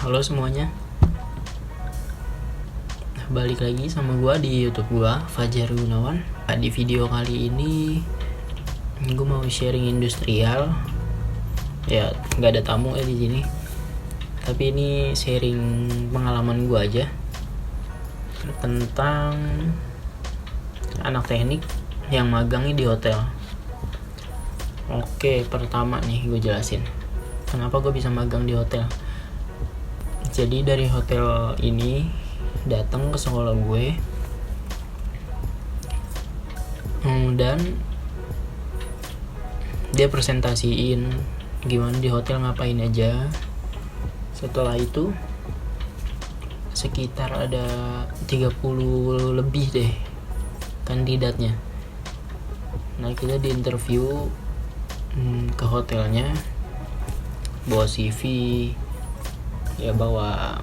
Halo semuanya, balik lagi sama gua di YouTube gua, Fajar Gunawan. Di video kali ini gua mau sharing industrial. Ya, nggak ada tamu di sini. Tapi ini sharing pengalaman gua aja tentang anak teknik yang magangnya di hotel. Oke, pertama nih gue jelasin kenapa gue bisa magang di hotel. Jadi dari hotel ini datang ke sekolah gue, dan dia presentasiin gimana di hotel ngapain aja. Setelah itu sekitar ada 30 lebih deh kandidatnya. Nah, kita diinterview ke hotelnya, bawa CV, ya bawa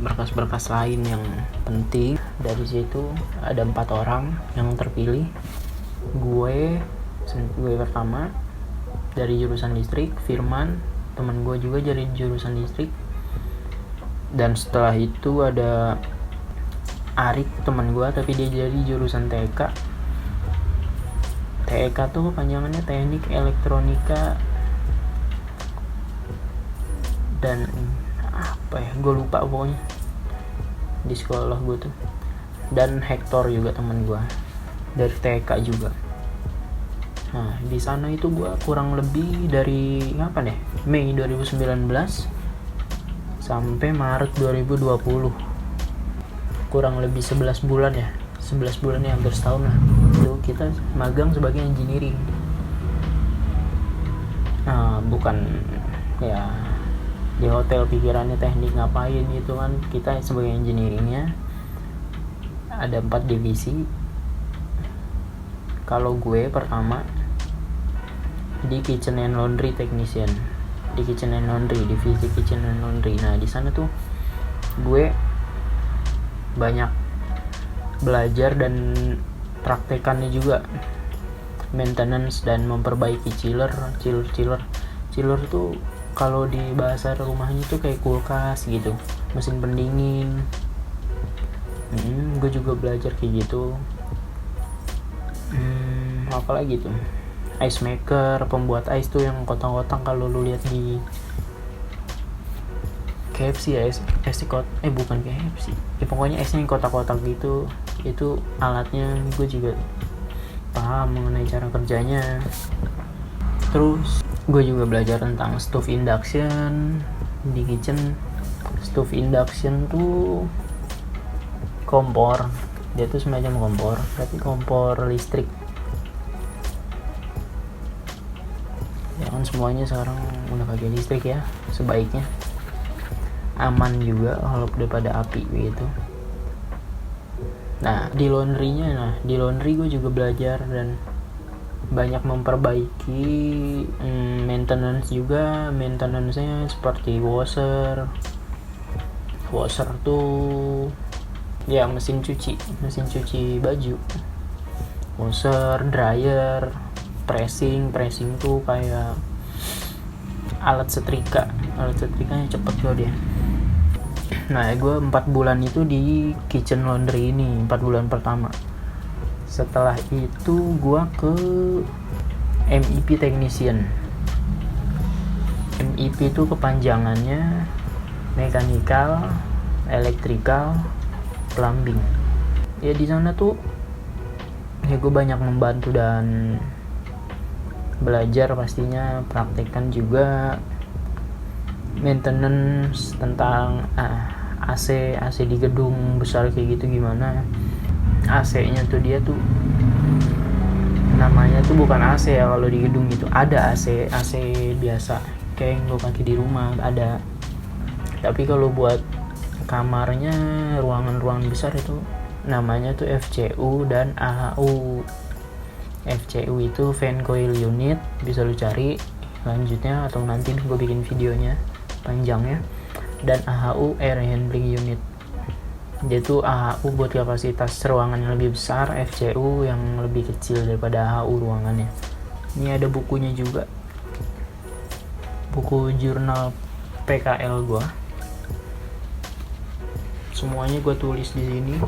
berkas-berkas lain yang penting. Dari situ ada 4 orang yang terpilih. Gue pertama dari jurusan listrik, Firman teman gue juga dari jurusan listrik, dan setelah itu ada Arik teman gue tapi dia dari jurusan TK. TK tuh panjangannya teknik elektronika dan apa ya, gue lupa pokoknya di sekolah gue tuh. Dan Hector juga teman gue dari TK juga. Nah, di sana itu gue kurang lebih dari Mei 2019 sampai Maret 2020, kurang lebih 11 bulan ya, hampir setahun lah. Itu kita magang sebagai engineering. Nah, bukan ya di hotel pikirannya teknik ngapain gitu kan. Kita sebagai engineeringnya ada 4 divisi. Kalau gue pertama di kitchen and laundry technician, di kitchen and laundry, divisi kitchen and laundry. Nah, di sana tuh gue banyak belajar dan praktekannya juga, maintenance dan memperbaiki chiller tuh kalau di bahasa rumahnya tuh kayak kulkas gitu, mesin pendingin. Gue juga belajar kayak gitu. Apalagi tuh ice maker, pembuat ice tuh yang kotak-kotak kalau lu lihat di KFC ya, bukan KFC ya, pokoknya esnya yang kotak-kotak gitu. Itu alatnya gue juga paham mengenai cara kerjanya. Terus gue juga belajar tentang stove induction di kitchen. Stove induction tuh kompor, dia tuh semacam kompor tapi kompor listrik ya kan. Semuanya sekarang udah pakai listrik ya, sebaiknya aman juga kalau daripada api gitu. Nah, di laundry gue juga belajar dan banyak memperbaiki maintenance juga. Maintenance-nya seperti washer tuh ya mesin cuci baju, washer, dryer, pressing tuh kayak alat setrikanya cepet loh dia. Nah, gue 4 bulan itu di kitchen laundry ini, 4 bulan pertama. Setelah itu gue ke MEP technician. MEP itu kepanjangannya mechanical, electrical, plumbing. Ya di sana tuh ya gue banyak membantu dan belajar, pastinya praktekkan juga maintenance tentang AC di gedung besar kayak gitu gimana. AC-nya tuh dia tuh namanya tuh bukan AC ya kalau di gedung itu. Ada AC biasa kayak yang gue pakai di rumah ada, tapi kalau buat kamarnya, ruangan besar itu namanya tuh FCU dan AHU. FCU itu fan coil unit, bisa lu cari lanjutnya atau nanti gue bikin videonya panjangnya. Dan AHU air handling unit, dia tuh AHU buat kapasitas ruangan yang lebih besar, FCU yang lebih kecil daripada AHU ruangannya. Ini ada bukunya juga, buku jurnal PKL gua. semuanya gue tulis di sini.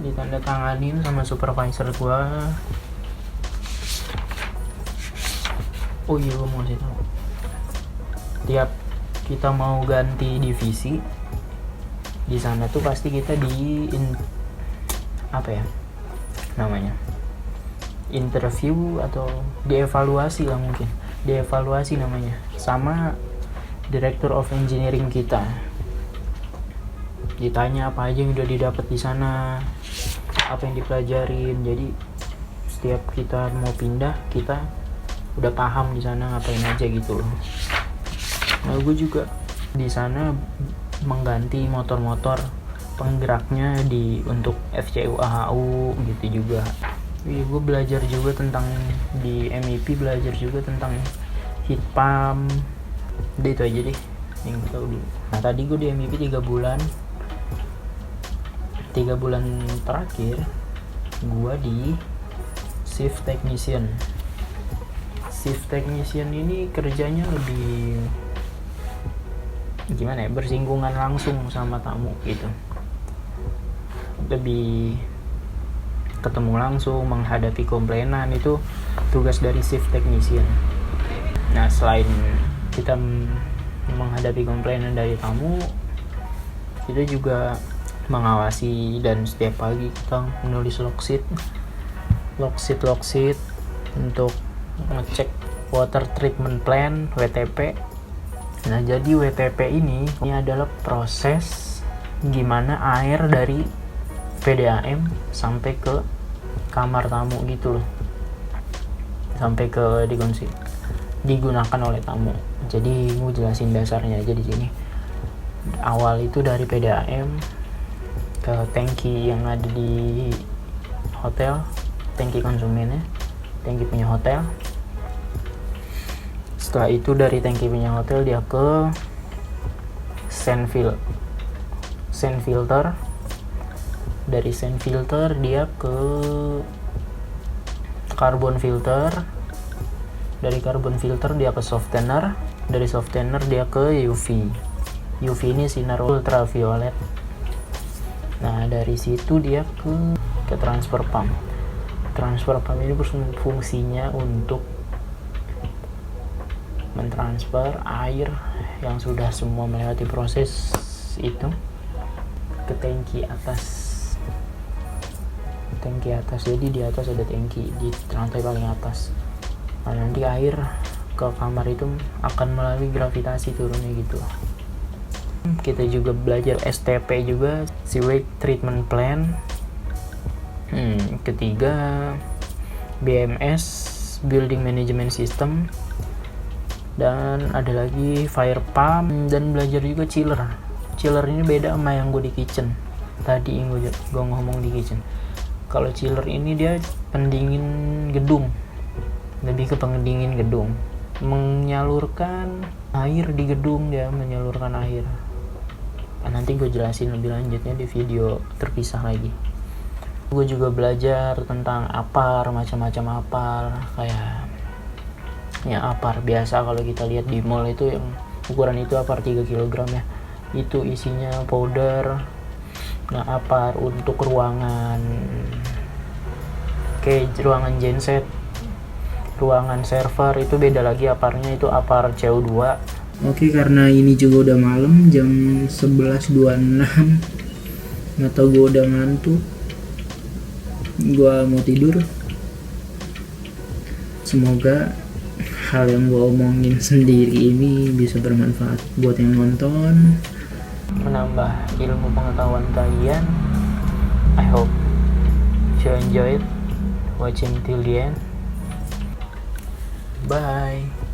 Ditandatanganin sama supervisor gue. Oh iya, gue mau kasih tahu, tiap kita mau ganti divisi di sana tuh pasti kita interview atau dievaluasi lah, mungkin dievaluasi namanya, sama Director of Engineering kita. Ditanya apa aja yang udah didapat di sana, apa yang dipelajarin. Jadi setiap kita mau pindah, kita udah paham di sana ngapain aja gitu loh. Nah, gue juga di sana mengganti motor-motor penggeraknya untuk FCU AHU gitu juga. Gue belajar juga tentang di MEP, belajar juga tentang heat pump. Udah itu aja deh yang gue tahu dulu. Nah, tadi gue di MEP 3 bulan. 3 bulan terakhir gue di shift technician. Shift technician ini kerjanya lebih gimana ya, bersinggungan langsung sama tamu gitu, lebih ketemu langsung, menghadapi komplainan. Itu tugas dari shift technician. Nah, selain kita menghadapi komplainan dari tamu, kita juga mengawasi, dan setiap pagi kita menulis log sheet untuk ngecek water treatment plan, WTP. Nah, jadi WTP ini adalah proses gimana air dari PDAM sampai ke kamar tamu gitu loh, sampai ke digunakan oleh tamu. Jadi gue jelasin dasarnya aja di sini. Awal itu dari PDAM ke tangki yang ada di hotel, tangki konsumennya, tangki punya hotel. Setelah itu dari tangki punya hotel dia ke sand filter. Dari sand filter dia ke carbon filter. Dari carbon filter dia ke softener. Dari softener dia ke UV. UV ini sinar ultraviolet. Nah, dari situ dia ke transfer pump. Transfer pump ini fungsinya untuk mentransfer air yang sudah semua melewati proses itu ke tangki atas. Jadi di atas ada tangki di lantai paling atas. Nah, nanti air ke kamar itu akan melalui gravitasi turunnya gitu. Kita juga belajar STP juga, sewage treatment plan. Ketiga BMS, building management system. Dan ada lagi fire pump, dan belajar juga chiller. Chiller ini beda sama yang gue di kitchen tadi, yang gue ngomong di kitchen. Kalau chiller ini dia pendingin gedung, lebih ke pendingin gedung, menyalurkan air di gedung, dia menyalurkan air. Nah, nanti gue jelasin lebih lanjutnya di video terpisah lagi. Gue juga belajar tentang APAR, macam-macam APAR, kayak ya APAR biasa kalau kita lihat di mall itu yang ukuran itu APAR 3 kg ya, itu isinya powder. Nah, APAR untuk ruangan kayak ruangan genset, ruangan server itu beda lagi APAR-nya, itu APAR CO2. Oke, karena ini juga udah malam, jam 11.26, nggak tau gue udah ngantuk, gue mau tidur. Semoga hal yang gue omongin sendiri ini bisa bermanfaat buat yang nonton, menambah ilmu pengetahuan kalian. I hope you enjoy it watching till the end. Bye.